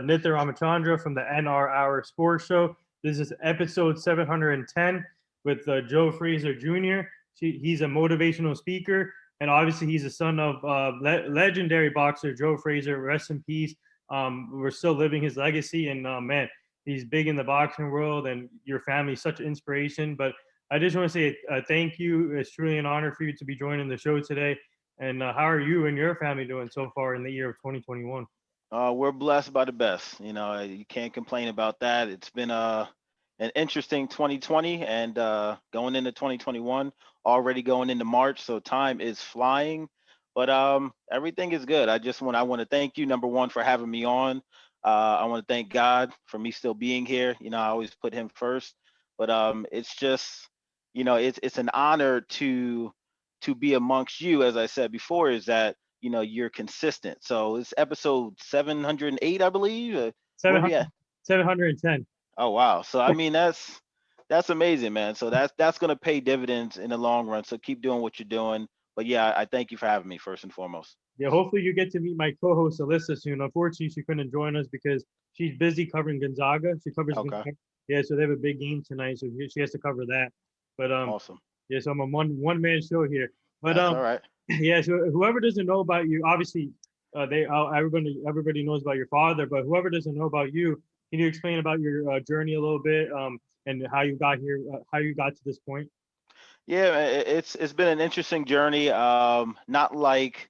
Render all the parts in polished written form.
Nithya Ramachandra from the NR Hour Sports Show. This is episode 710 with Joe Frazier Jr. He's a motivational speaker, and obviously he's the son of legendary boxer Joe Frazier. Rest in peace. We're still living his legacy, and man, he's big in the boxing world, and your family is such an inspiration. But I just want to say thank you. It's truly an honor for you to be joining the show today. And how are you and your family doing so far in the year of 2021? We're blessed by the best. You can't complain about that. It's been an interesting 2020 and going into 2021, already going into March, so time is flying. But everything is good. I want to thank you, number one, for having me on. I want to thank God for me still being here. I always put Him first. But it's just, it's an honor to be amongst you. As I said before, is that you're consistent. So it's episode 708, I believe. Where we 700, at? 710. Oh wow. So I mean that's amazing, man. So that's gonna pay dividends in the long run. So keep doing what you're doing. But yeah, I thank you for having me first and foremost. Yeah, hopefully you get to meet my co-host Alyssa soon. Unfortunately, she couldn't join us because she's busy covering Gonzaga. She covers Okay. Gonzaga. Yeah, so they have a big game tonight, so she has to cover that. But Awesome. yeah, so I'm a one man show here. But That's all right. yeah. So whoever doesn't know about you, obviously, everybody knows about your father. But whoever doesn't know about you, can you explain about your journey a little bit, and how you got here, how you got to this point? Yeah, it's been an interesting journey. Not like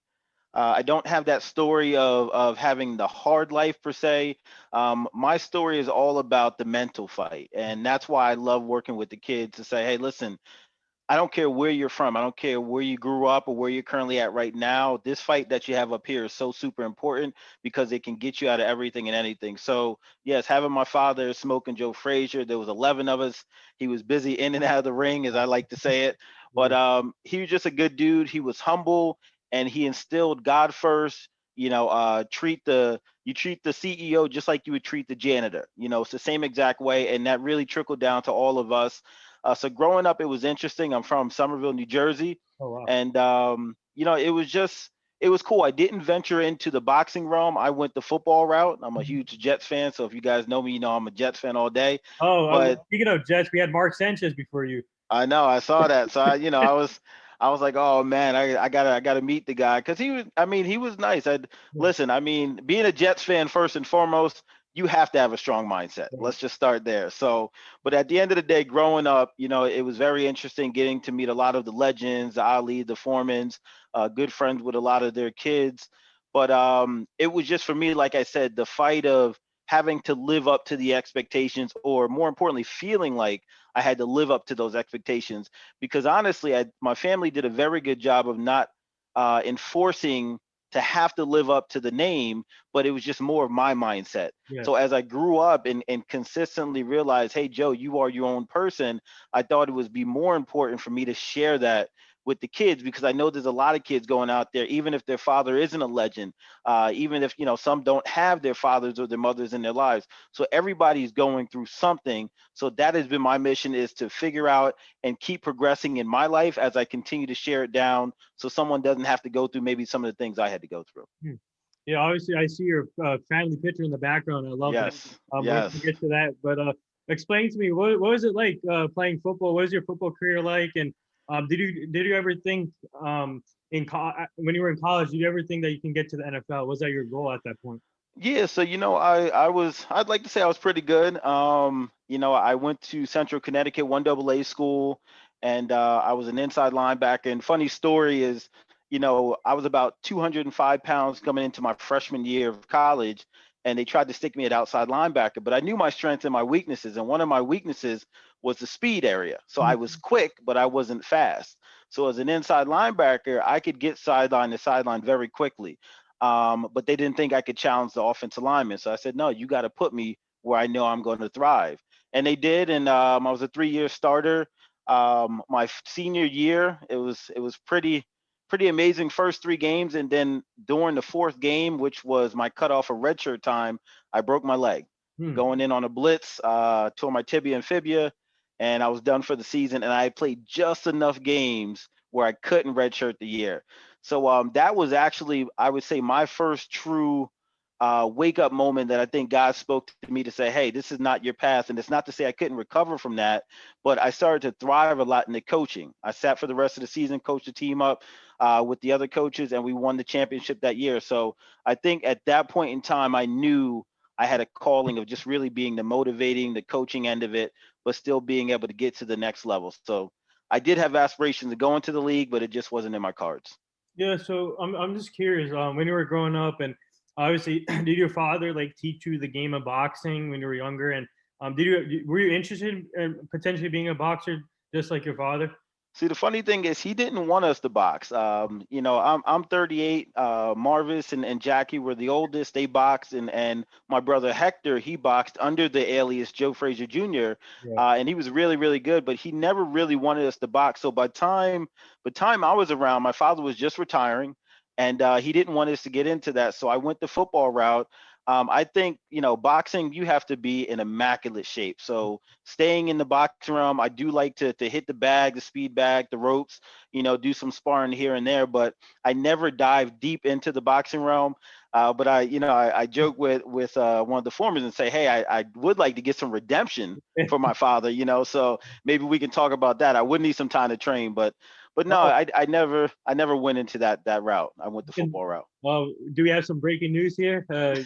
I don't have that story of having the hard life per se. My story is all about the mental fight, and that's why I love working with the kids to say, hey, listen, I don't care where you're from. I don't care where you grew up or where you're currently at right now. This fight that you have up here is so super important because it can get you out of everything and anything. So, yes, having my father smoking Joe Frazier, there was 11 of us. He was busy in and out of the ring, as I like to say it. But he was just a good dude. He was humble and he instilled God first. You treat the CEO just like you would treat the janitor. It's the same exact way, and that really trickled down to all of us. So growing up, it was interesting. I'm from Somerville, New Jersey, Oh wow. and it was cool. I didn't venture into the boxing realm. I went the football route. I'm a huge Jets fan, so if you guys know me, I'm a Jets fan all day. Oh, But speaking of Jets, we had Mark Sanchez before you. I know I saw that, so I was like, oh man, I gotta meet the guy because he was nice. I'd listen. I mean, being a Jets fan first and foremost, you have to have a strong mindset. Let's just start there. So, but at the end of the day, growing up, it was very interesting getting to meet a lot of the legends, the Ali, the Foremans, good friends with a lot of their kids. But it was just for me, like I said, the fight of having to live up to the expectations, or more importantly, feeling like I had to live up to those expectations. Because honestly, my family did a very good job of not enforcing to have to live up to the name, but it was just more of my mindset. Yeah. So as I grew up and consistently realized, hey, Joe, you are your own person, I thought it would be more important for me to share that with the kids, because I know there's a lot of kids going out there, even if their father isn't a legend, even if some don't have their fathers or their mothers in their lives. So everybody's going through something. So that has been my mission, is to figure out and keep progressing in my life as I continue to share it down, so someone doesn't have to go through maybe some of the things I had to go through. Hmm. Yeah, obviously, I see your family picture in the background. I love that. Yes, We're gonna yes. get to that, but explain to me what was it like playing football? What was your football career like? And did you ever think when you were in college, did you ever think that you can get to the NFL? Was that your goal at that point? Yeah, so I'd like to say I was pretty good. I went to Central Connecticut 1AA school, and I was an inside linebacker. And funny story is, I was about 205 pounds coming into my freshman year of college, and they tried to stick me at outside linebacker. But I knew my strengths and my weaknesses, and one of my weaknesses was the speed area. So I was quick, but I wasn't fast. So as an inside linebacker, I could get sideline to sideline very quickly. But they didn't think I could challenge the offensive lineman. So I said, no, you got to put me where I know I'm going to thrive. And they did. And I was a 3-year starter. My senior year, it was pretty amazing first 3 games. And then during the fourth game, which was my cutoff of redshirt time, I broke my leg Hmm. going in on a blitz, tore my tibia and fibia, and I was done for the season. And I played just enough games where I couldn't redshirt the year. So that was actually, I would say, my first true wake up moment that I think God spoke to me to say, hey, this is not your path. And it's not to say I couldn't recover from that, but I started to thrive a lot in the coaching. I sat for the rest of the season, coached the team up with the other coaches, and we won the championship that year. So I think at that point in time, I knew I had a calling of just really being the motivating, the coaching end of it, but still being able to get to the next level. So I did have aspirations to go into the league, but it just wasn't in my cards. Yeah, so I'm just curious. When you were growing up, and obviously, did your father like teach you the game of boxing when you were younger? And were you interested in potentially being a boxer just like your father? See, the funny thing is, he didn't want us to box. I'm 38. Marvis and Jackie were the oldest. They boxed, and my brother Hector, he boxed under the alias Joe Frazier Jr. Yeah. And he was really, really good, but he never really wanted us to box. So by time I was around, my father was just retiring, and he didn't want us to get into that. So I went the football route. I think, boxing, you have to be in immaculate shape. So staying in the boxing realm, I do like to hit the bag, the speed bag, the ropes, do some sparring here and there, but I never dive deep into the boxing realm. But I joke with one of the formers and say, hey, I would like to get some redemption for my father, so maybe we can talk about that. I would need some time to train, but no, Oh, I never went into that route. I went the football route. do we have some breaking news here? We're-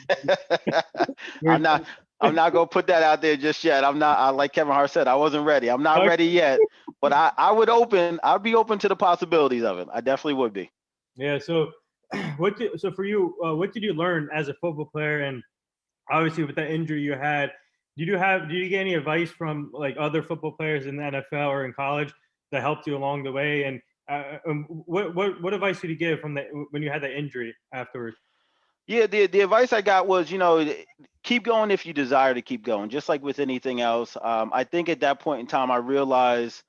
I'm not. I'm not gonna put that out there just yet. I'm not. Like Kevin Hart said, I wasn't ready. I'm not ready yet. But I'd be open to the possibilities of it. I definitely would be. Yeah. So, so for you, what did you learn as a football player? And obviously, with that injury you had, did you get any advice from like other football players in the NFL or in college that helped you along the way? And what advice did you give from the when you had that injury afterwards? Yeah, the advice I got was, keep going if you desire to keep going. Just like with anything else, I think at that point in time, I realized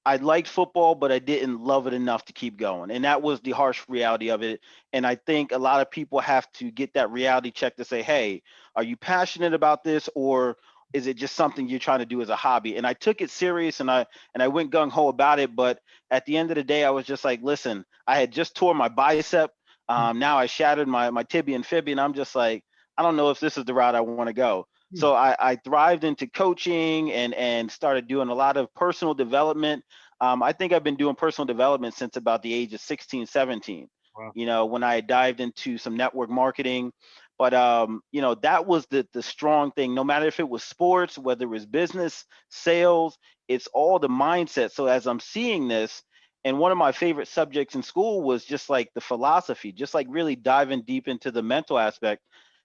I liked football, but I didn't love it enough to keep going. And that was the harsh reality of it. And I think a lot of people have to get that reality check to say, hey, are you passionate about this, or is it just something you're trying to do as a hobby? And I took it serious, and I went gung ho about it. But at the end of the day, I was just like, listen, I had just tore my bicep. Now I shattered my tibia and fibia, and I'm just like, I don't know if this is the route I want to go. So I thrived into coaching and started doing a lot of personal development. I think I've been doing personal development since about the age of 16, 17, Wow. when I dived into some network marketing. But, that was the strong thing. No matter if it was sports, whether it was business, sales, it's all the mindset. So as I'm seeing this, and one of my favorite subjects in school was just like the philosophy, just like really diving deep into the mental aspect.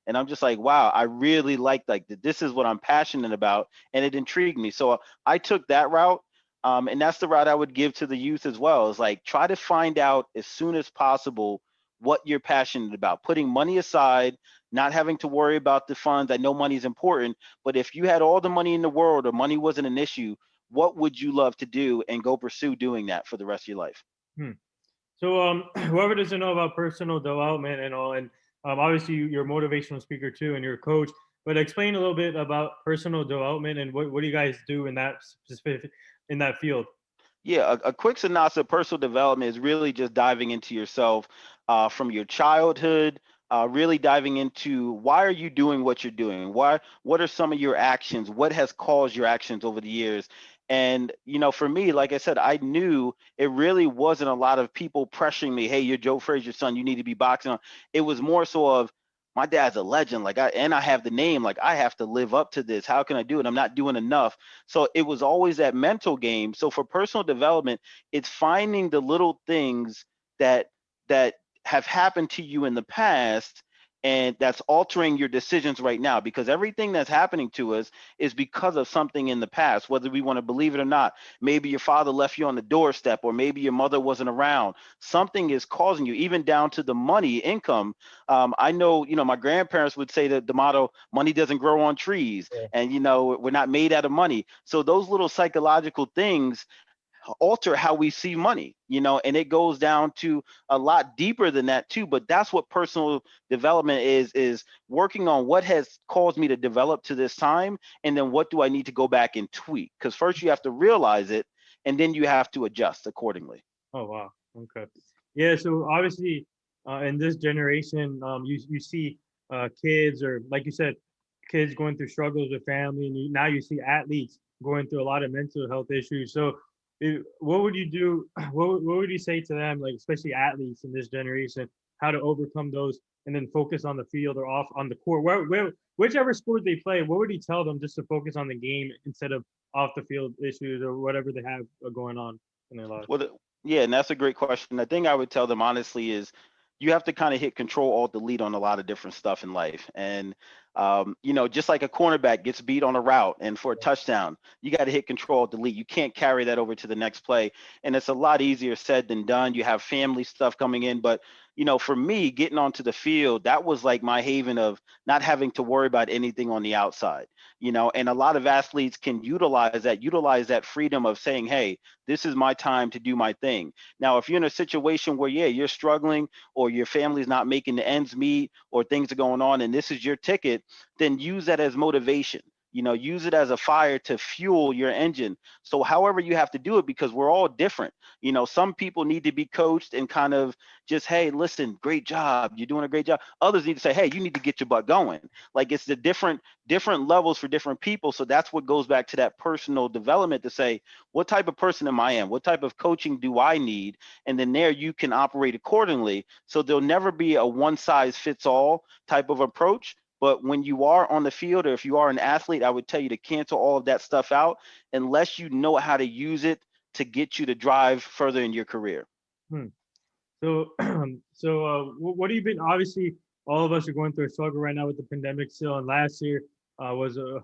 And I'm just like, wow, I really like this is what I'm passionate about, and it intrigued me. So I took that route, and that's the route I would give to the youth as well. Is like, try to find out as soon as possible what you're passionate about. Putting money aside, not having to worry about the funds. I know money is important, but if you had all the money in the world or money wasn't an issue, what would you love to do, and go pursue doing that for the rest of your life? Hmm. So, whoever doesn't know about personal development and all, and obviously you're a motivational speaker too, and you're a coach. But explain a little bit about personal development and what do you guys do in that specific in that field? Yeah, a quick synopsis of personal development is really just diving into yourself from your childhood, really diving into why are you doing what you're doing? What are some of your actions? What has caused your actions over the years? And, for me, like I said, I knew it really wasn't a lot of people pressuring me, hey, you're Joe Frazier's son, you need to be boxing. It was more so of, my dad's a legend, like I have the name, like I have to live up to this. How can I do it? I'm not doing enough. So it was always that mental game. So for personal development, it's finding the little things that that have happened to you in the past, and that's altering your decisions right now, because everything that's happening to us is because of something in the past, whether we want to believe it or not. Maybe your father left you on the doorstep, or maybe your mother wasn't around. Something is causing you, even down to the money, income. I know, my grandparents would say that the motto, money doesn't grow on trees, Yeah. and we're not made out of money. So those little psychological things alter how we see money, and it goes down to a lot deeper than that too. But that's what personal development is working on what has caused me to develop to this time, and then what do I need to go back and tweak, because first you have to realize it, and then you have to adjust accordingly. Oh wow. Okay. Yeah. So obviously, in this generation, you see kids, or like you said, kids going through struggles with family, and now you see athletes going through a lot of mental health issues. So, what would you do? What would you say to them, like especially athletes in this generation, how to overcome those, and then focus on the field or off on the court, whichever sport they play? What would you tell them just to focus on the game instead of off the field issues or whatever they have going on in their lives? Well, yeah, and that's a great question. The thing I would tell them honestly is you have to kind of hit control alt delete on a lot of different stuff in life. And just like a cornerback gets beat on a route and for a touchdown, you got to hit control alt delete. You can't carry that over to the next play. And it's a lot easier said than done. You have family stuff coming in, but for me, getting onto the field, that was like my haven of not having to worry about anything on the outside. And a lot of athletes can utilize that freedom of saying, hey, this is my time to do my thing. Now, if you're in a situation where, yeah, you're struggling or your family's not making the ends meet or things are going on and this is your ticket, then use that as motivation. Use it as a fire to fuel your engine. So however you have to do it, because we're all different. Some people need to be coached and kind of just, hey, listen, great job. You're doing a great job. Others need to say, hey, you need to get your butt going. Like it's the different levels for different people. So that's what goes back to that personal development to say, what type of person am I? What type of coaching do I need? And then there you can operate accordingly. So there'll never be a one size fits all type of approach. But when you are on the field, or if you are an athlete, I would tell you to cancel all of that stuff out unless you know how to use it to get you to drive further in your career. Hmm. So, what have you been? Obviously, all of us are going through a struggle right now with the pandemic still, and last year was a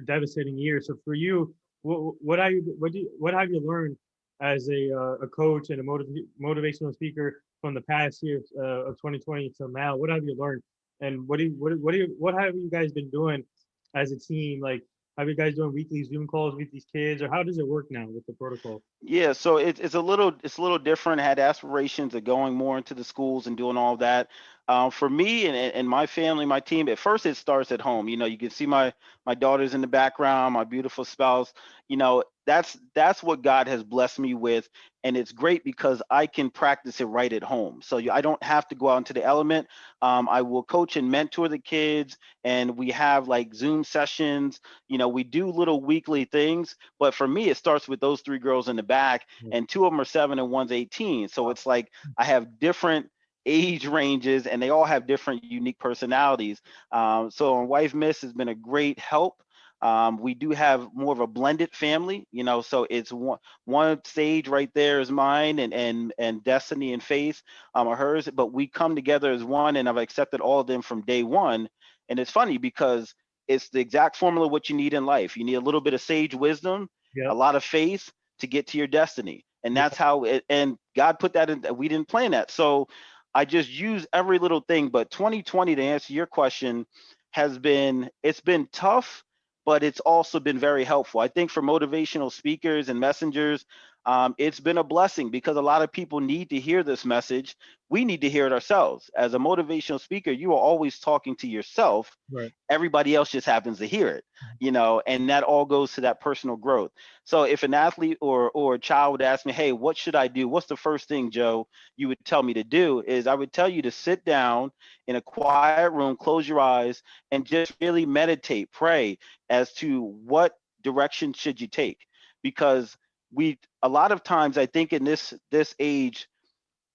devastating year. So, for you, what have you learned as a coach and a motivational speaker from the past year of 2020 till now? What have you learned, and what have you guys been doing as a team? Like, have you guys doing weekly Zoom calls with these kids, or how does it work now with the protocol? Yeah, so it's a little different. I had aspirations of going more into the schools and doing all that. For me and my family, my team, at first it starts at home. You can see my daughters in the background, my beautiful spouse. That's what God has blessed me with, and it's great because I can practice it right at home. So I don't have to go out into the element. I will coach and mentor the kids, and we have like Zoom sessions. We do little weekly things, but for me, it starts with those three girls in the back, and two of them are 7 and one's 18. So it's like I have different age ranges, and they all have different unique personalities. So my wife Miss has been a great help. We do have more of a blended family, so it's one stage right there is mine, and Destiny and Faith are hers, but we come together as one, and I've accepted all of them from day one. And it's funny because it's the exact formula what you need in life. You need a little bit of sage wisdom, a Yep. lot of faith to get to your destiny. And Yep. that's how it, and God put that in, we didn't plan that. So I just use every little thing. But 2020, to answer your question, it's been tough, but it's also been very helpful. I think for motivational speakers and messengers, it's been a blessing because a lot of people need to hear this message. We need to hear it ourselves. As a motivational speaker, you are always talking to yourself. Right. Everybody else just happens to hear it, and that all goes to that personal growth. So if an athlete or a child would ask me, hey, what should I do? What's the first thing, Joe, you would tell me to do? Is I would tell you to sit down in a quiet room, close your eyes, and just really meditate, pray as to what direction should you take. Because a lot of times I think in this age,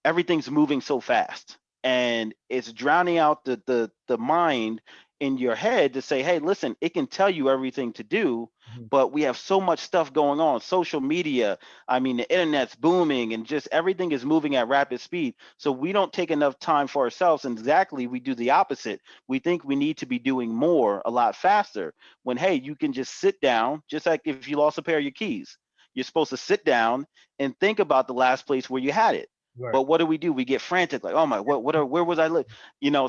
everything's moving so fast and it's drowning out the mind in your head to say, hey, listen, it can tell you everything to do, Mhm. but we have so much stuff going on, social media. I mean, the internet's booming and just everything is moving at rapid speed, so we don't take enough time for ourselves, and exactly we do the opposite. We think we need to be doing more a lot faster, when hey, you can just sit down, just like if you lost a pair of your keys, you're supposed to sit down and think about the last place where you had it. Right. But what do? We get frantic, like, oh my, where was I live?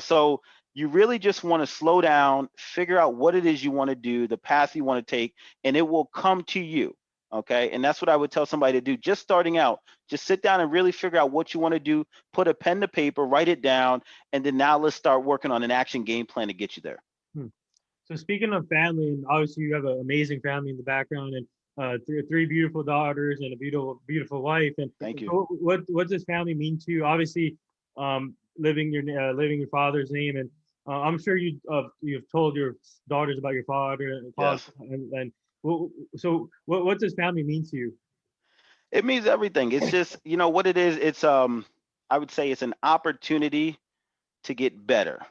So you really just want to slow down, figure out what it is you want to do, the path you want to take, and it will come to you. Okay. And that's what I would tell somebody to do. Just starting out, just sit down and really figure out what you want to do, put a pen to paper, write it down, and then now let's start working on an action game plan to get you there. Hmm. So speaking of family, and obviously you have an amazing family in the background, and three beautiful daughters and a beautiful wife. And Thank you. so what does family mean to you? Obviously, living your father's name, and I'm sure you've told your daughters about your father, Yes. and so what does family mean to you? It means everything. It's just, what it is. It's I would say it's an opportunity to get better.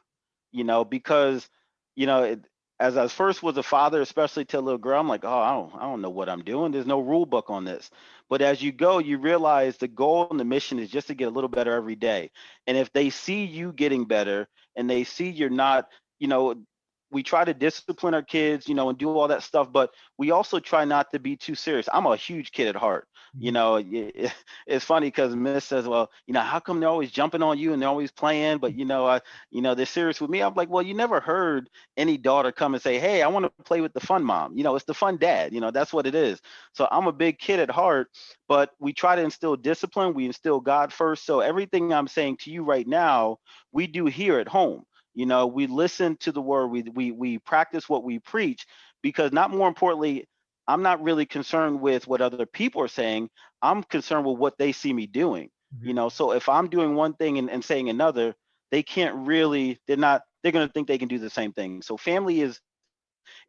Because you know, it, as I first was a father, especially to a little girl, I'm like, oh, I don't know what I'm doing. There's no rule book on this. But as you go, you realize the goal and the mission is just to get a little better every day. And if they see you getting better and they see you're not, you know, we try to discipline our kids, and do all that stuff, but we also try not to be too serious. I'm a huge kid at heart. Mhm. It's funny because Miss says, well, how come they're always jumping on you and they're always playing, but they're serious with me. I'm like, well, you never heard any daughter come and say, hey, I want to play with the fun mom. It's the fun dad. That's what it is. So I'm a big kid at heart, but we try to instill discipline. We instill God first. So everything I'm saying to you right now, we do here at home. We listen to the word, we practice what we preach, because not more importantly, I'm not really concerned with what other people are saying. I'm concerned with what they see me doing. Mhm. So if I'm doing one thing and saying another, they can't really, they're going to think they can do the same thing. So family is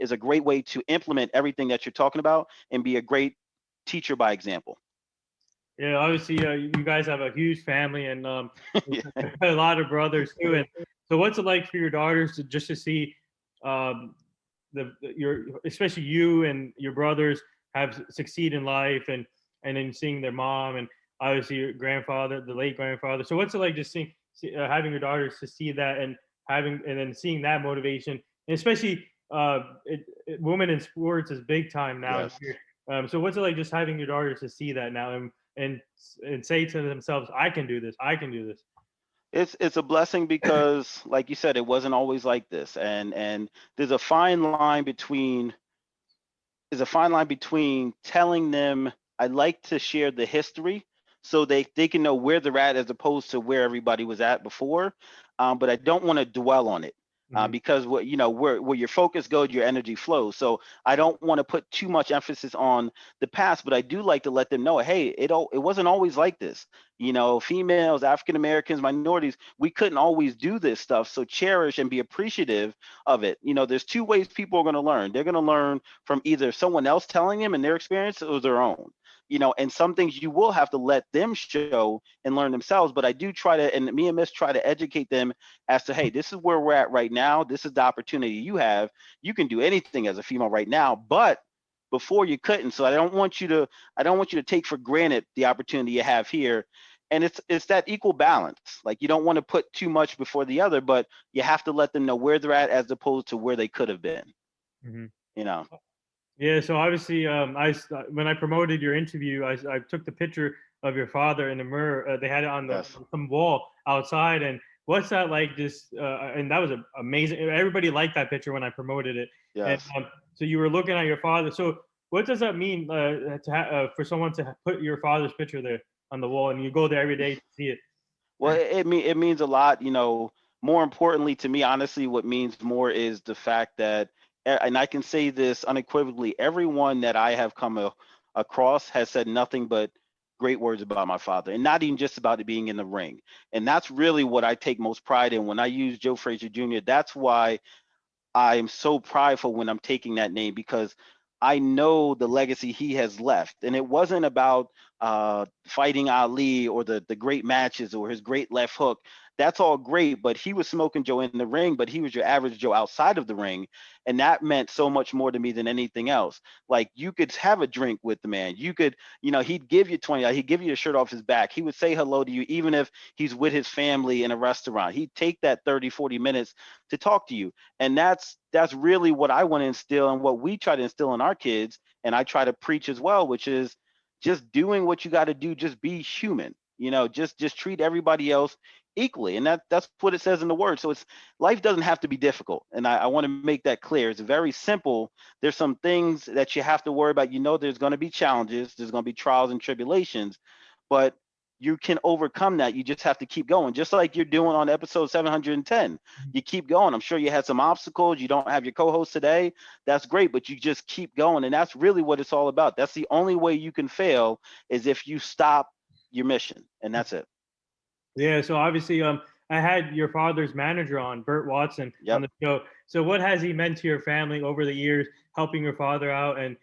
a great way to implement everything that you're talking about and be a great teacher by example. Yeah, obviously, you guys have a huge family and Yeah. a lot of brothers too. And so, what's it like for your daughters to see um, your especially you and your brothers have succeed in life, and then seeing their mom and obviously your grandfather, the late grandfather. So, what's it like just having your daughters to see that and then seeing that motivation, and especially women in sports is big time now Yes. here. So, what's it like just having your daughters to see that now and and say to themselves, I can do this. I can do this. It's a blessing because, like you said, it wasn't always like this, and there's a fine line between telling them I like to share the history so they can know where they're at as opposed to where everybody was at before. But I don't want to dwell on it, Hmm. because where your focus goes, your energy flows. So I don't want to put too much emphasis on the past, but I do like to let them know, hey, it wasn't always like this. Females, African Americans, minorities, we couldn't always do this stuff. So cherish and be appreciative of it. There's two ways people are going to learn. They're going to learn from either someone else telling them and their experience or their own. And some things you will have to let them show and learn themselves. But I do try to, and me and Miss try to educate them as to, hey, this is where we're at right now. This is the opportunity you have. You can do anything as a female right now, but before you couldn't. So I don't want you to take for granted the opportunity you have here. And it's that equal balance. Like, you don't want to put too much before the other, but you have to let them know where they're at as opposed to where they could have been. Hmm. You know. Yeah. So obviously, when I promoted your interview, I took the picture of your father in the mirror. They had it on Yes. some wall outside. And what's that like? Just and that was amazing. Everybody liked that picture when I promoted it. And Yes. so you were looking at your father. So what does that mean for someone to put your father's picture there on the wall, and you go there every day to see it? Well, it means a lot. More importantly to me, honestly, what means more is the fact that, and I can say this unequivocally, everyone that I have come across has said nothing but great words about my father, and not even just about it being in the ring. And that's really what I take most pride in when I use Joe Frazier Jr. That's why I am so prideful when I'm taking that name, because I know the legacy he has left. And it wasn't about fighting Ali or the great matches or his great left hook. That's all great, but he was smoking Joe in the ring, but he was your average Joe outside of the ring. And that meant so much more to me than anything else. Like, you could have a drink with the man. You could, he'd give you 20, he'd give you the shirt off his back. He would say hello to you, even if he's with his family in a restaurant. He'd take that 30, 40 minutes to talk to you. And that's really what I want to instill and what we try to instill in our kids, and I try to preach as well, which is just doing what you got to do. Just be human. Just treat everybody else equally, and that's what it says in the word. So it's life doesn't have to be difficult, and I want to make that clear. It's very simple. There's some things that you have to worry about. There's going to be challenges. There's going to be trials and tribulations, but you can overcome that. You just have to keep going, just like you're doing on episode 710. You keep going. I'm sure you had some obstacles. You don't have your co-host today. That's great, but you just keep going. And that's really what it's all about. That's the only way you can fail, is if you stop your mission. And that's it. Yeah, so obviously, I had your father's manager on, Bert Watson, on Yep. the show. So what has he meant to your family over the years, helping your father out? And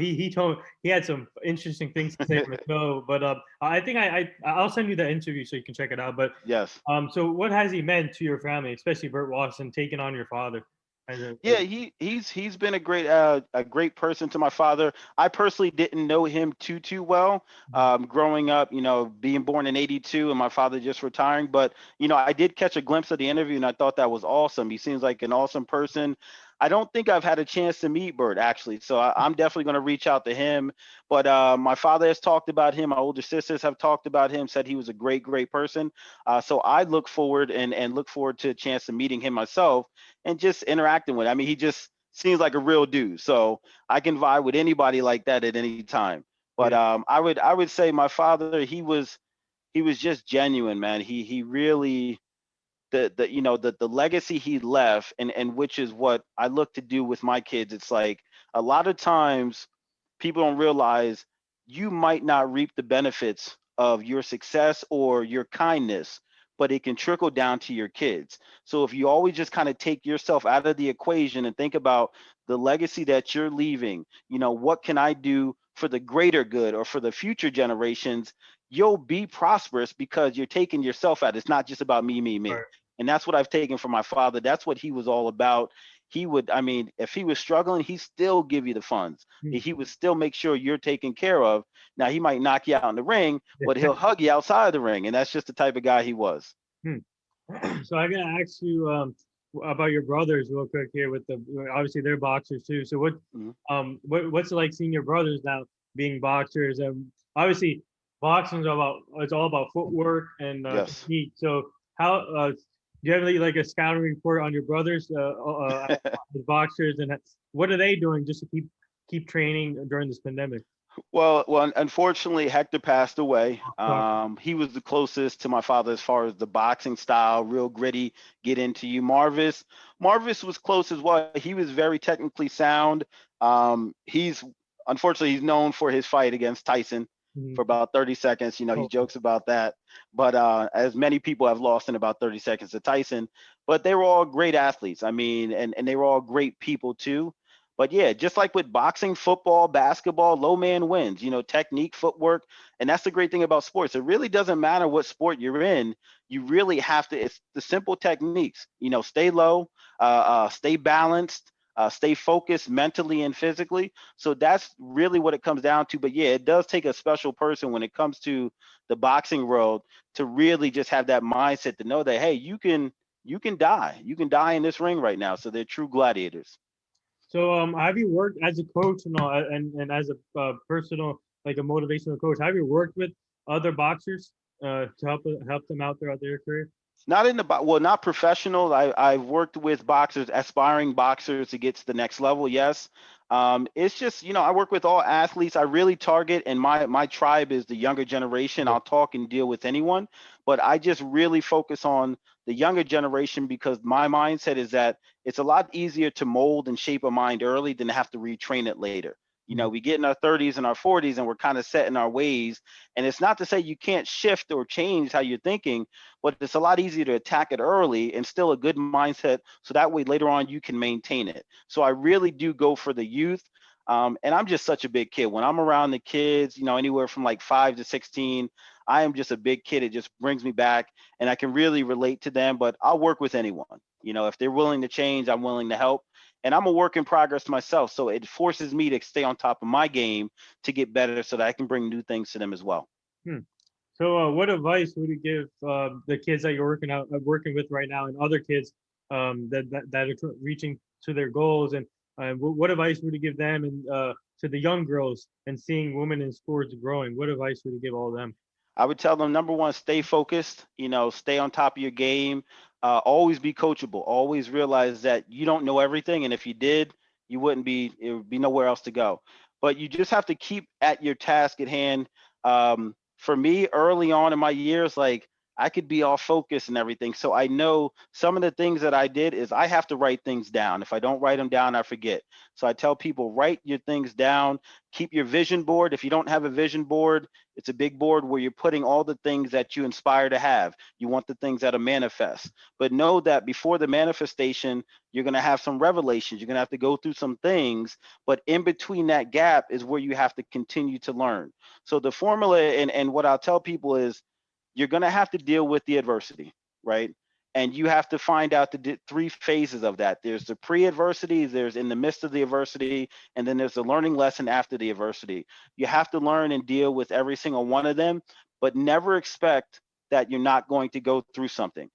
he told he had some interesting things to say on the show. But I think I'll send you the interview so you can check it out. But Yes. so what has he meant to your family, especially Bert Watson taking on your father? Yeah, he's been a great person to my father. I personally didn't know him too well growing up. Being born in '82 and my father just retiring. But I did catch a glimpse of the interview and I thought that was awesome. He seems like an awesome person. I don't think I've had a chance to meet Bert actually, so I'm definitely going to reach out to him. But my father has talked about him. My older sisters have talked about him. Said he was a great person. So I look forward and look forward to a chance to meeting him myself and just interacting with. I mean, he just seems like a real dude. So I can vibe with anybody like that at any time. But Yeah. I would say my father, he was just genuine, man. He really the legacy he left, and which is what I look to do with my kids. It's like a lot of times people don't realize you might not reap the benefits of your success or your kindness, but it can trickle down to your kids. So if you always just kind of take yourself out of the equation and think about the legacy that you're leaving, what can I do for the greater good or for the future generations, you'll be prosperous because you're taking yourself out. It's not just about me. Right. And that's what I've taken from my father. That's what he was all about. I mean, if he was struggling, he still give you the funds. Hmm. He would still make sure you're taken care of. Now he might knock you out in the ring, but Yeah. he'll hug you outside the ring, and that's just the type of guy he was. Hmm. So I'm gonna ask you about your brothers real quick here. With the obviously they're boxers too. So Mhm. what's it like seeing your brothers now being boxers? Obviously boxing is all about footwork and Yes. technique. So how do you have like a scouting report on your brothers as boxers, and what are they doing just to keep training during this pandemic? Well, unfortunately, Hector passed away. Sorry. He was the closest to my father as far as the boxing style, real gritty, get into you. Marvis was close as well. He was very technically sound. He's unfortunately he's known for his fight against Tyson Mhm. for about 30 seconds. He Oh, jokes about that, but as many people have lost in about 30 seconds to Tyson. But they were all great athletes. I mean, and they were all great people too. But yeah, just like with boxing, football, basketball, low man wins, technique, footwork. And that's the great thing about sports. It really doesn't matter what sport you're in. You really have to, it's the simple techniques, stay low, stay balanced, stay focused mentally and physically. So that's really what it comes down to. But yeah, it does take a special person when it comes to the boxing world to really just have that mindset to know that, hey, you can die. You can die in this ring right now. So they're true gladiators. so have you worked as a coach and as a personal like a motivational coach? Have you worked with other boxers to help them out throughout their career? Not in the well, not professional. I've worked with boxers, aspiring boxers to get to the next level. Yes, it's just I work with all athletes. I really target, and my tribe is the younger generation. Yeah. I'll talk and deal with anyone, but I just really focus on the younger generation because my mindset is that it's a lot easier to mold and shape a mind early than to have to retrain it later. Mhm. We get in our 30s and our 40s and we're kind of set in our ways. And it's not to say you can't shift or change how you're thinking, but it's a lot easier to attack it early and still a good mindset so that way later on you can maintain it. So I really do go for the youth. And I'm just such a big kid. When I'm around the kids, anywhere from like 5 to 16, I am just a big kid. It just brings me back and I can really relate to them, but I'll work with anyone. If they're willing to change, I'm willing to help. And I'm a work in progress myself. So it forces me to stay on top of my game to get better so that I can bring new things to them as well. Hmm. So what advice would you give the kids that you're working with right now, and other kids that are reaching to their goals, and what advice would you give them and to the young girls and seeing women in sports growing? What advice would you give all of them? I would tell them number one, stay focused, stay on top of your game, always be coachable, always realize that you don't know everything. And if you did, it would be nowhere else to go. But you just have to keep at your task at hand. For me, early on in my years, like I could be all focused and everything. So I know some of the things that I did is I have to write things down. If I don't write them down, I forget. So I tell people, write your things down, keep your vision board. If you don't have a vision board, it's a big board where you're putting all the things that you aspire to have. You want the things that'll manifest. But know that before the manifestation, you're going to have some revelations. You're going to have to go through some things. But in between that gap is where you have to continue to learn. So the formula and what I'll tell people is you're going to have to deal with the adversity, right? And you have to find out the three phases of that. There's the pre-adversity, there's in the midst of the adversity, and then there's the learning lesson after the adversity. You have to learn and deal with every single one of them, but never expect that you're not going to go through something.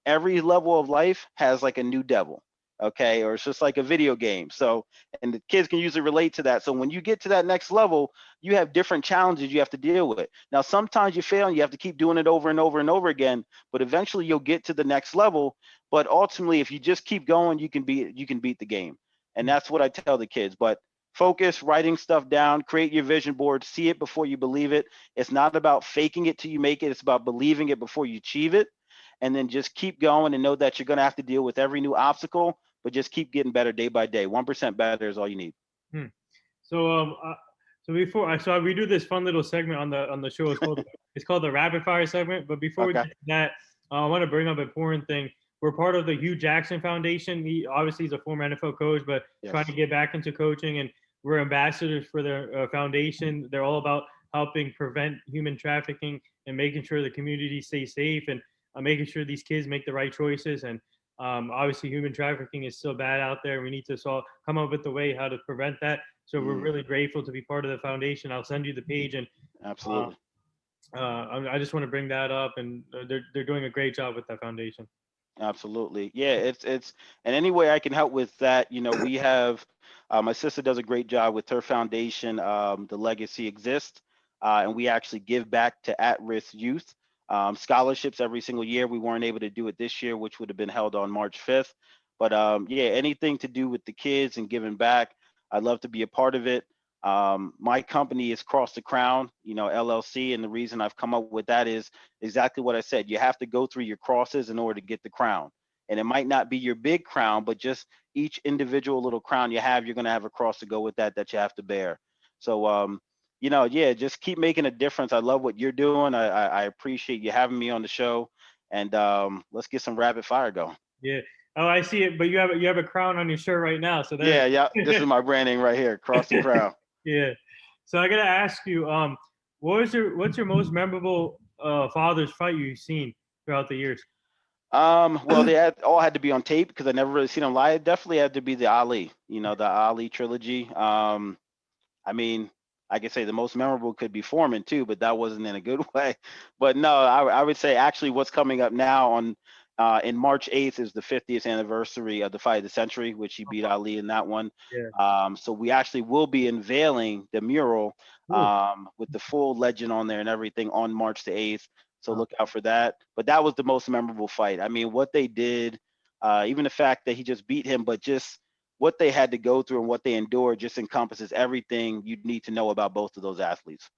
Every level of life has like a new devil, okay? Or it's just like a video game. So, and the kids can usually relate to that. So when you get to that next level, you have different challenges you have to deal with. Now, sometimes you fail and you have to keep doing it over and over and over again, but eventually you'll get to the next level. But ultimately, if you just keep going, you can beat the game. And that's what I tell the kids. But focus, writing stuff down, create your vision board, see it before you believe it. It's not about faking it till you make it. It's about believing it before you achieve it. And then just keep going and know that you're going to have to deal with every new obstacle, but just keep getting better day by day. 1% better is all you need. Hmm. So so before so we do this fun little segment on the show. It's called the rapid fire segment. But before we Okay. get to that, I want to bring up an important thing. We're part of the Hugh Jackson Foundation. He obviously is a former NFL coach, but trying to Yes. get back into coaching, and we're ambassadors for their foundation. They're all about helping prevent human trafficking and making sure the community stays safe, and making sure these kids make the right choices. And obviously, human trafficking is still bad out there. We need to come up with a way how to prevent that. So we're really grateful to be part of the foundation. I'll send you the page, and uh, Absolutely. I just want to bring that up. And they're doing a great job with that foundation. Absolutely. Yeah, it's and any way I can help with that, we have my sister does a great job with her foundation. The legacy exists, and we actually give back to at-risk youth scholarships every single year. We weren't able to do it this year, which would have been held on March 5th. But yeah, anything to do with the kids and giving back, I'd love to be a part of it. My company is Cross the Crown, LLC, and the reason I've come up with that is exactly what I said. You have to go through your crosses in order to get the crown. And it might not be your big crown, but just each individual little crown you have, you're going to have a cross to go with that you have to bear. So, yeah, just keep making a difference. I love what you're doing. I appreciate you having me on the show. And let's get some rapid fire going. Yeah. Oh, I see it. But you have a crown on your shirt right now. So there. Yeah, yeah. This is my branding right here. Cross the crown. Yeah. So I gotta ask you, what's your most memorable father's fight you've seen throughout the years? Well, they all had to be on tape because I never really seen them live. It definitely had to be the Ali, the Ali trilogy. I mean, I could say the most memorable could be Foreman too, but that wasn't in a good way. But no, I would say actually what's coming up now on in March 8th is the 50th anniversary of the fight of the century, which he beat Ali in that one. Yeah. So we actually will be unveiling the mural Cool. with the full legend on there and everything on March the 8th. So Wow. look out for that. But that was the most memorable fight. I mean, what they did, even the fact that he just beat him, but just what they had to go through and what they endured just encompasses everything you need to know about both of those athletes.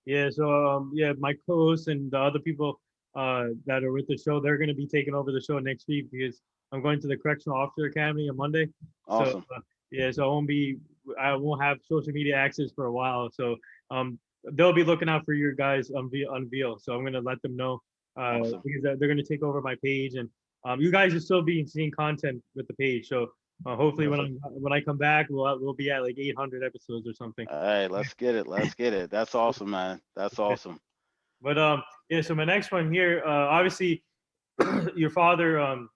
Yeah. So yeah, my co-host and the other people that are with the show, they're gonna be taking over the show next week because I'm going to the Correctional Officer Academy on Monday. So Awesome. yeah, so I won't have social media access for a while. So they'll be looking out for your guys unveil. So I'm gonna let them know Awesome. because they're gonna take over my page, and you guys are still being seeing content with the page. So hopefully Perfect. when I come back, we'll be at like 800 episodes or something. All right, let's get it. Let's get it. That's awesome, man. That's awesome. But yeah. So my next one here, obviously, your father.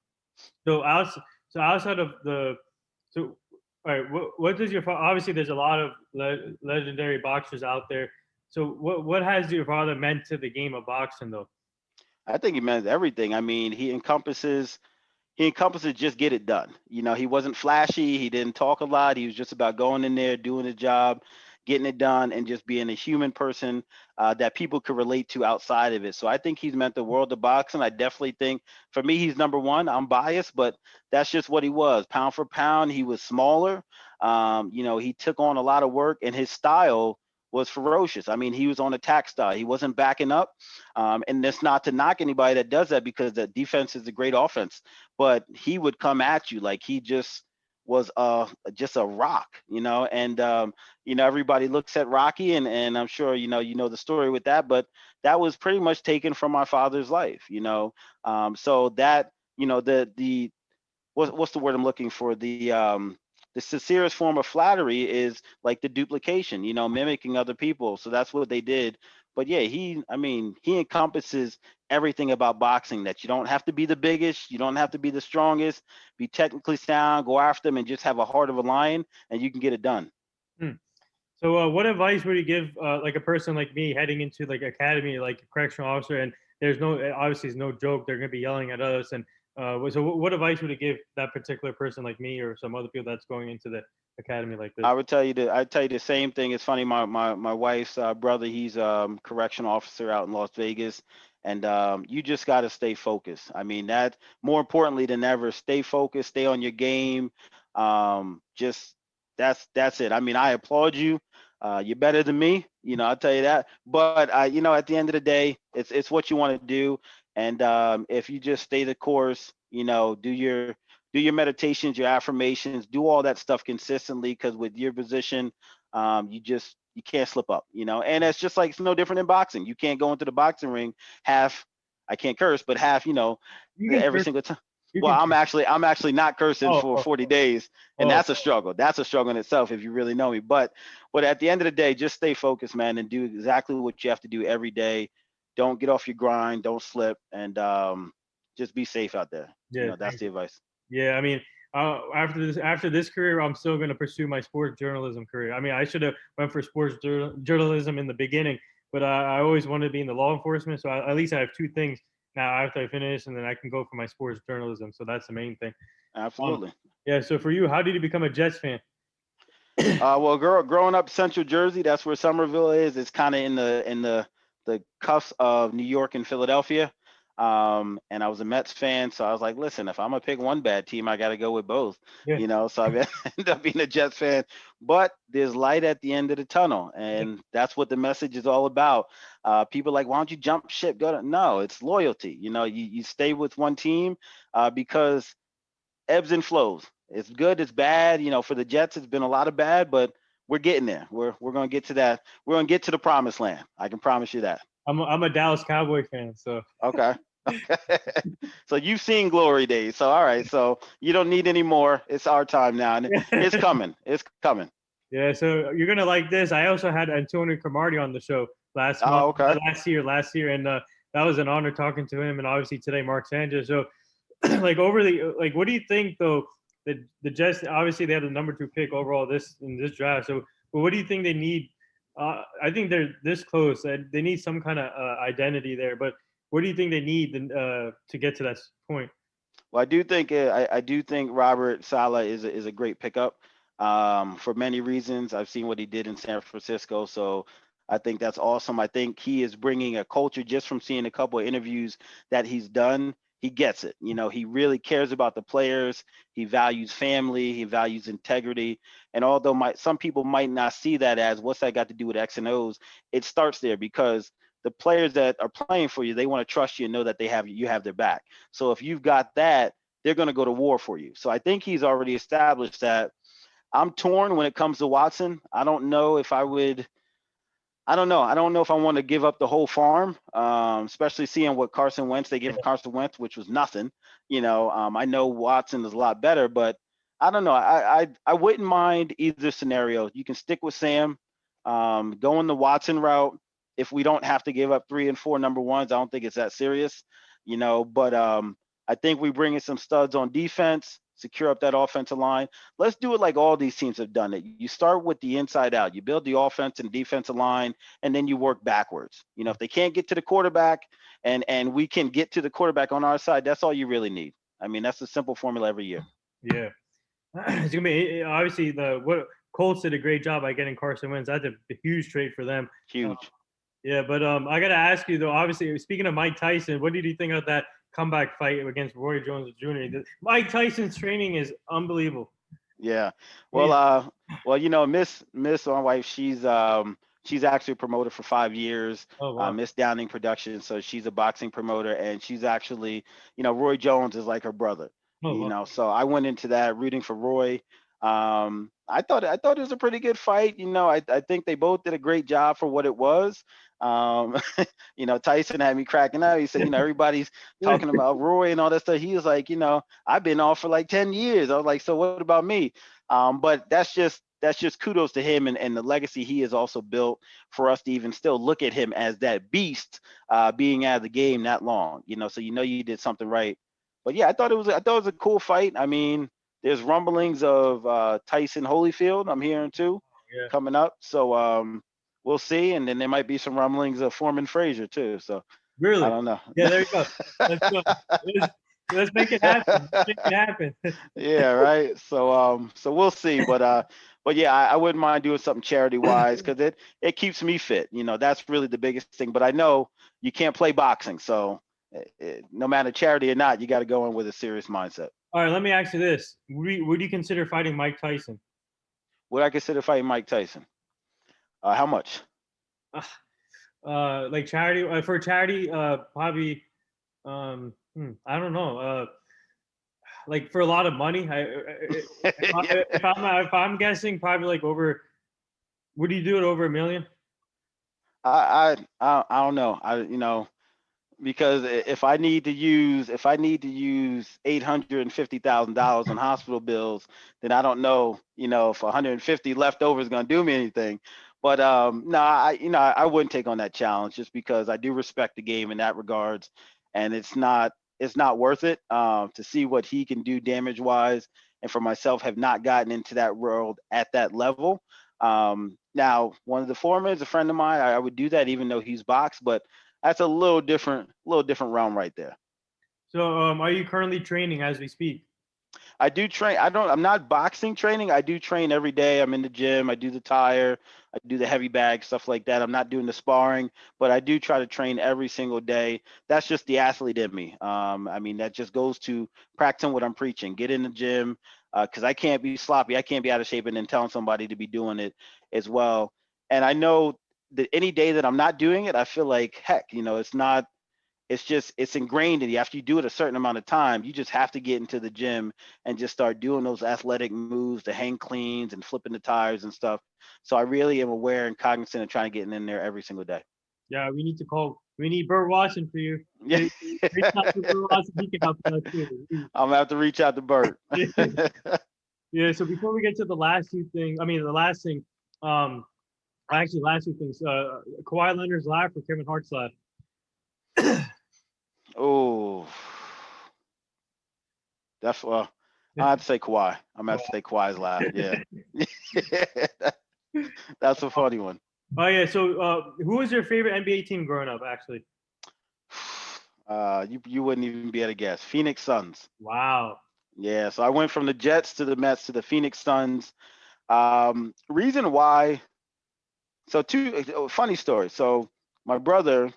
So outside of the, so all right, what does your father? Obviously, there's a lot of legendary boxers out there. So what has your father meant to the game of boxing, though? I think he meant everything. I mean, he encompasses just get it done. He wasn't flashy. He didn't talk a lot. He was just about going in there, doing the job, getting it done, and just being a human person that people could relate to outside of it. So I think he's meant the world of boxing. I definitely think for me, he's number one. I'm biased, but that's just what he was. Pound for pound, he was smaller. He took on a lot of work, and his style was ferocious. I mean, he was on attack style. He wasn't backing up. And that's not to knock anybody that does that, because the defense is a great offense. But he would come at you like he was just a rock, and everybody looks at Rocky, and I'm sure the story with that, but that was pretty much taken from my father's life. So that the what's the word I'm looking for, the sincerest form of flattery is like the duplication, mimicking other people. So that's what they did. But yeah, he encompasses everything about boxing, that you don't have to be the biggest, you don't have to be the strongest, be technically sound, go after them, and just have a heart of a lion, and you can get it done. Hmm. So, what advice would you give, like a person like me heading into like academy, like a correctional officer, and there's obviously it's no joke, they're gonna be yelling at us, and so what advice would you give that particular person like me or some other people that's going into the academy like this? I'd tell you the same thing. It's funny. My wife's brother, he's correctional officer out in Las Vegas, and you just got to stay focused. I mean, that more importantly than ever, stay focused, stay on your game. Just that's it. I mean, I applaud you. You're better than me. I'll tell you that. But at the end of the day, it's what you want to do, and if you just stay the course, do your meditations, your affirmations, do all that stuff consistently, because with your position, you can't slip up, and it's just like, it's no different in boxing. You can't go into the boxing ring half, I can't curse, but half, You can every curse. single time. You Well, can. I'm actually not cursing Oh, for oh, 40 days, and oh. that's a struggle. That's a struggle in itself if you really know me. But at the end of the day, just stay focused, man, and do exactly what you have to do every day. Don't get off your grind, don't slip, and just be safe out there. Yeah, That's thank the you. advice. Yeah, I mean, after this career, I'm still going to pursue my sports journalism career. I mean, I should have went for sports journalism in the beginning, but I always wanted to be in the law enforcement. So at least I have two things now after I finish, and then I can go for my sports journalism. So that's the main thing. Um, Absolutely. yeah. So for you, how did you become a Jets fan? Well, growing up Central Jersey, that's where Somerville is. It's kind of in the cuffs of New York and Philadelphia. And I was a Mets fan, so I was like, listen, if I'm gonna pick one bad team, I got to go with both. Yeah. So I ended up being a Jets fan. But there's light at the end of the tunnel, Yeah. and that's what the message is all about. People are like, why don't you jump ship? No, it's loyalty. You stay with one team because ebbs and flows. It's good, it's bad. For the Jets, it's been a lot of bad, but we're getting there. We're gonna get to that. We're gonna get to the promised land. I can promise you that. I'm a Dallas Cowboy fan, so Okay. Okay. So you've seen glory days. So all right. So you don't need any more. It's our time now, and it's coming. It's coming. yeah. So you're gonna like this. I also had Antonio Cromartie on the show last month, Oh, okay. last year, and that was an honor talking to him. And obviously today, Mark Sanchez. So like what do you think though, the Jets, obviously they have the number 2 pick overall in this draft, so but what do you think they need? I think they're this close, they need some kind of identity there, but what do you think they need to get to that point? Well, I do think Robert Saleh is a great pickup for many reasons. I've seen what he did in San Francisco, so I think that's awesome. I think he is bringing a culture, just from seeing a couple of interviews that he's done. He gets it. He really cares about the players. He values family. He values integrity. And although some people might not see that as, what's that got to do with X and O's, it starts there, because the players that are playing for you, they want to trust you and know that you have their back. So if you've got that, they're going to go to war for you. So I think he's already established that. I'm torn when it comes to Watson. I don't know if I would. I don't know. I don't know if I want to give up the whole farm, especially seeing what Carson Wentz, they gave Carson Wentz, which was nothing. I know Watson is a lot better, but I don't know. I wouldn't mind either scenario. You can stick with Sam, go in the Watson route. If we don't have to give up 3 and 4 number ones, I don't think it's that serious. But I think we bring in some studs on defense, secure up that offensive line. Let's do it like all these teams have done it. You start with the inside out. You build the offense and defensive line, and then you work backwards. If they can't get to the quarterback, and we can get to the quarterback on our side, that's all you really need. I mean, that's a simple formula every year. Yeah. It's gonna be obviously the what Colts did a great job by getting Carson Wentz. That's a huge trade for them. Huge. Yeah, but I gotta ask you though. Obviously, speaking of Mike Tyson, what did you think of that comeback fight against Roy Jones Jr.? Mike Tyson's training is unbelievable. Yeah. Yeah. Well, Miss my wife, she's She's actually a promoter for 5 years, Oh wow. Miss Downing Productions. So she's a boxing promoter, and she's actually, Roy Jones is like her brother. Oh wow. So I went into that rooting for Roy. I thought it was a pretty good fight. I think they both did a great job for what it was. Um, Tyson had me cracking up. He said, everybody's talking about Roy and all that stuff. He was like, I've been off for like 10 years. I was like, so what about me? But that's just kudos to him and the legacy he has also built for us to even still look at him as that beast, being out of the game that long. So you did something right. But yeah, I thought it was a cool fight. I mean, there's rumblings of Tyson Holyfield. I'm hearing too, Yeah. coming up. So we'll see, and then there might be some rumblings of Foreman Frazier too. So I Really? don't know. Yeah. There you go. Let's go. Let's, let's make it happen. Let's make it happen. Yeah, right. So we'll see. But yeah, I wouldn't mind doing something charity wise because it keeps me fit. That's really the biggest thing. But I know you can't play boxing, so no matter charity or not, you got to go in with a serious mindset. All right. Let me ask you this: would you consider fighting Mike Tyson? Would I consider fighting Mike Tyson? How much? Like charity for charity, probably. I don't know. Like for a lot of money. If I'm guessing, probably like over. Would you do it over $1 million? I don't know. Because if I need to use $850,000 on hospital bills, then I don't know, if 150 left over is going to do me anything. But no, I wouldn't take on that challenge just because I do respect the game in that regards, and it's not worth it to see what he can do damage wise, and for myself have not gotten into that world at that level. Now, one of the foremen is a friend of mine. I would do that even though he's boxed, but that's a little different realm right there. So, are you currently training as we speak? I do train. I'm not boxing training. I do train every day. I'm in the gym. I do the tire. I do the heavy bag stuff like that. I'm not doing the sparring, but I do try to train every single day. That's just the athlete in me. I mean, that just goes to practicing what I'm preaching. Get in the gym, because I can't be sloppy. I can't be out of shape and then telling somebody to be doing it as well. And I know that any day that I'm not doing it, I feel like heck. It's not. It's ingrained in you. After you do it a certain amount of time, you just have to get into the gym and just start doing those athletic moves, the hang cleans and flipping the tires and stuff. So I really am aware and cognizant of trying to get in there every single day. Yeah, we need to call. We need Burt Watson for you. Yeah. Reach out to Burt Watson. He can help you out too. I'm gonna have to reach out to Bert. Yeah. So before we get to the last two things, I mean the last thing, actually last two things. Kawhi Leonard's laugh or Kevin Hart's laugh? Oh, that's well. I have to say Kawhi. I'm gonna have to say Kawhi's laugh. Yeah. That's a funny one. Oh yeah. So who was your favorite NBA team growing up? Actually. You wouldn't even be able to guess. Phoenix Suns. Wow. Yeah, so I went from the Jets to the Mets to the Phoenix Suns. Reason why. So funny story. So my brother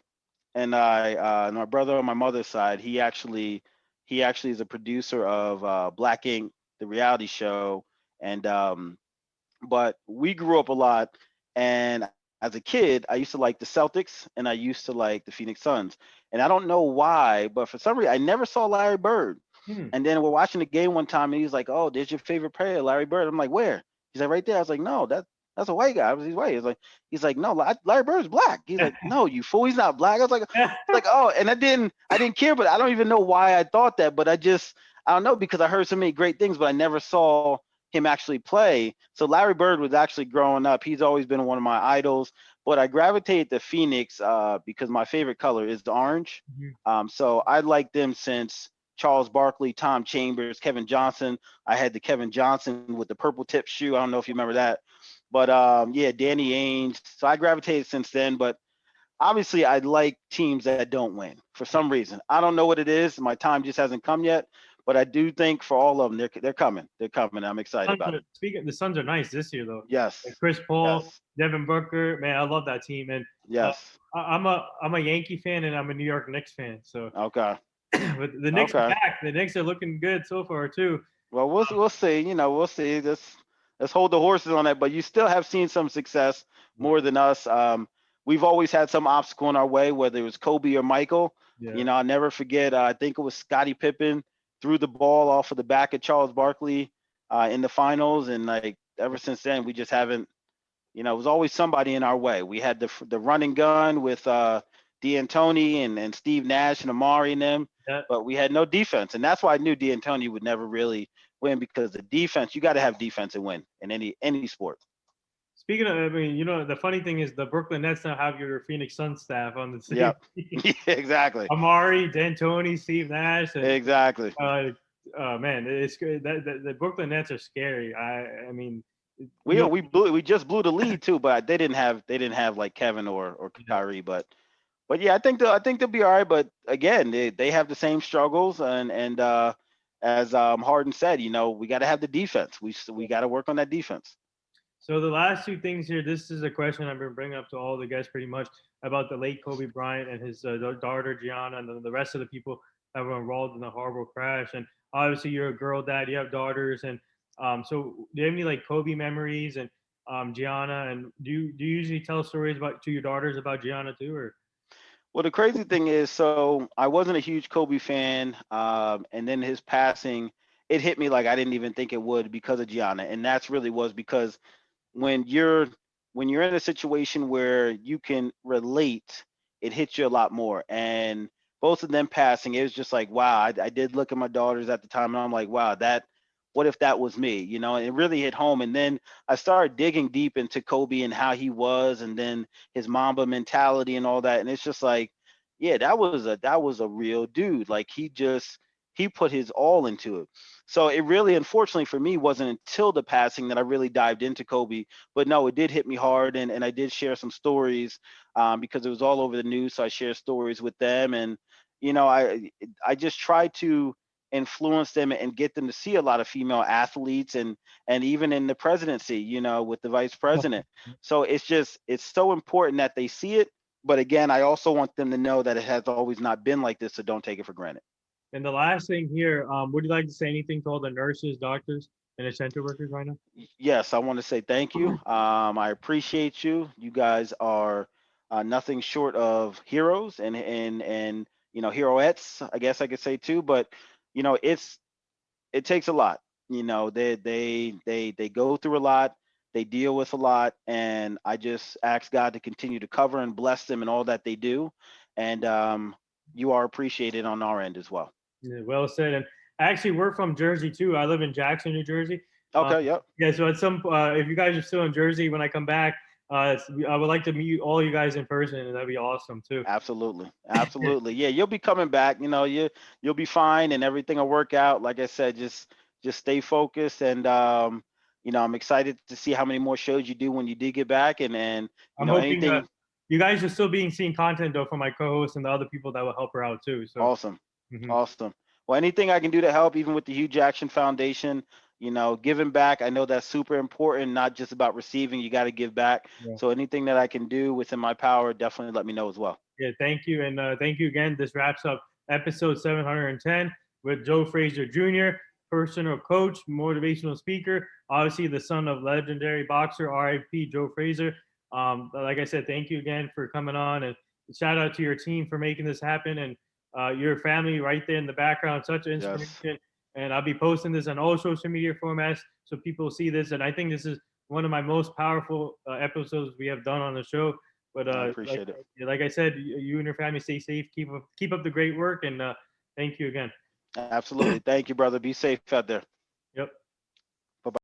and my brother on my mother's side, he actually is a producer of Black Ink, the reality show, and but we grew up a lot. And as a kid, I used to like the Celtics and I used to like the Phoenix Suns. And I don't know why, but for some reason, I never saw Larry Bird. Hmm. And then we're watching the game one time, and he's like, "Oh, there's your favorite player, Larry Bird." I'm like, "Where?" He's like, "Right there." I was like, "No, that's a white guy." He's white. He's like, "No, Larry Bird's black." He's like, "No, you fool, he's not black." I was like, "Oh," and I didn't care, but I don't even know why I thought that, but I don't know because I heard so many great things, but I never saw him actually play. So Larry Bird was actually growing up. He's always been one of my idols, but I gravitated to Phoenix because my favorite color is the orange. So I like them since Charles Barkley, Tom Chambers, Kevin Johnson. I had the Kevin Johnson with the purple tip shoe. I don't know if you remember that. But yeah, Danny Ainge. So I gravitated since then. But obviously, I like teams that don't win for some reason. I don't know what it is. My time just hasn't come yet. But I do think for all of them, they're coming. They're coming. I'm excited about it. Speaking, the Suns are nice this year though. Yes. Like Chris Paul, Yes. Devin Booker, man, I love that team. And Yes. I'm a Yankee fan and I'm a New York Knicks fan. So Okay. but the Knicks are Okay. back. The Knicks are looking good so far too. Well, we'll see. We'll see. That's let's hold the horses on that. But you still have seen some success more than us. We've always had some obstacle in our way, whether it was Kobe or Michael. Yeah. I'll never forget. I think it was Scottie Pippen threw the ball off of the back of Charles Barkley in the finals, and like ever since then, we just haven't. It was always somebody in our way. We had the running gun with D'Antoni and Steve Nash and Amari and them, Yeah. but we had no defense, and that's why I knew D'Antoni would never really win, because the defense, you got to have defense and win in any sport. Speaking of, I mean, the funny thing is the Brooklyn Nets now have your Phoenix Suns staff on the same Yep. team. Yeah, exactly. Amari, D'Antoni, Steve Nash, and Exactly. man, it's good. The Brooklyn Nets are scary. I mean, We just blew the lead too, but they didn't have like Kevin or Kyrie, but yeah, I think they'll be all right. But again, they have the same struggles, and as Harden said, we got to have the defense. We got to work on that defense. So the last two things here, this is a question I've been bringing up to all the guests pretty much about the late Kobe Bryant and his daughter Gianna, and the rest of the people that were involved in the horrible crash. And obviously, you're a girl dad, you have daughters, and so do you have any like Kobe memories and Gianna? And do you usually tell stories to your daughters about Gianna too, or? Well, the crazy thing is, so I wasn't a huge Kobe fan, and then his passing, it hit me like I didn't even think it would, because of Gianna, and that's really was because when you're in a situation where you can relate, it hits you a lot more. And both of them passing, it was just like, wow. I did look at my daughters at the time, and I'm like, wow, what if that was me? And it really hit home. And then I started digging deep into Kobe and how he was, and then his Mamba mentality and all that. And it's just like, yeah, that was a real dude. Like he put his all into it. So it really, unfortunately for me, wasn't until the passing that I really dived into Kobe. But no, it did hit me hard, and I did share some stories because it was all over the news. So I shared stories with them, and I just tried to influence them and get them to see a lot of female athletes, and even in the presidency, with the vice president. So it's so important that they see it. But again, I also want them to know that it has always not been like this, so don't take it for granted. And the last thing here, would you like to say anything to all the nurses, doctors, and essential workers right now? Yes, I want to say thank you. I appreciate you. You guys are nothing short of heroes, and heroettes, I guess I could say too. But it takes a lot. They go through a lot. They deal with a lot, and I just ask God to continue to cover and bless them in all that they do. And you are appreciated on our end as well. Yeah, well said. And actually, we're from Jersey too. I live in Jackson, New Jersey. Okay, yep. Yeah. So if you guys are still in Jersey when I come back, I would like to meet all you guys in person, and that'd be awesome too. Absolutely, absolutely. Yeah, you'll be coming back. You'll be fine, and everything will work out. Like I said, just stay focused, and I'm excited to see how many more shows you do when you do get back, and I'm hoping anything. You guys are still seeing content though from my co-host and the other people that will help her out too. So Awesome. Awesome. Well, anything I can do to help, even with the Hugh Jackson Foundation, giving back, I know that's super important, not just about receiving, you got to give back. Yeah. So anything that I can do within my power, definitely let me know as well. Yeah, thank you. And thank you again. This wraps up episode 710 with Joe Frazier Jr., personal coach, motivational speaker, obviously the son of legendary boxer, RIP Joe Frazier. Like I said, thank you again for coming on, and shout out to your team for making this happen, and your family right there in the background, such an inspiration. Yes. And I'll be posting this on all social media formats so people see this. And I think this is one of my most powerful episodes we have done on the show. But I appreciate it. Like I said, you and your family stay safe. Keep up the great work, and thank you again. Absolutely. Thank you, brother. Be safe out there.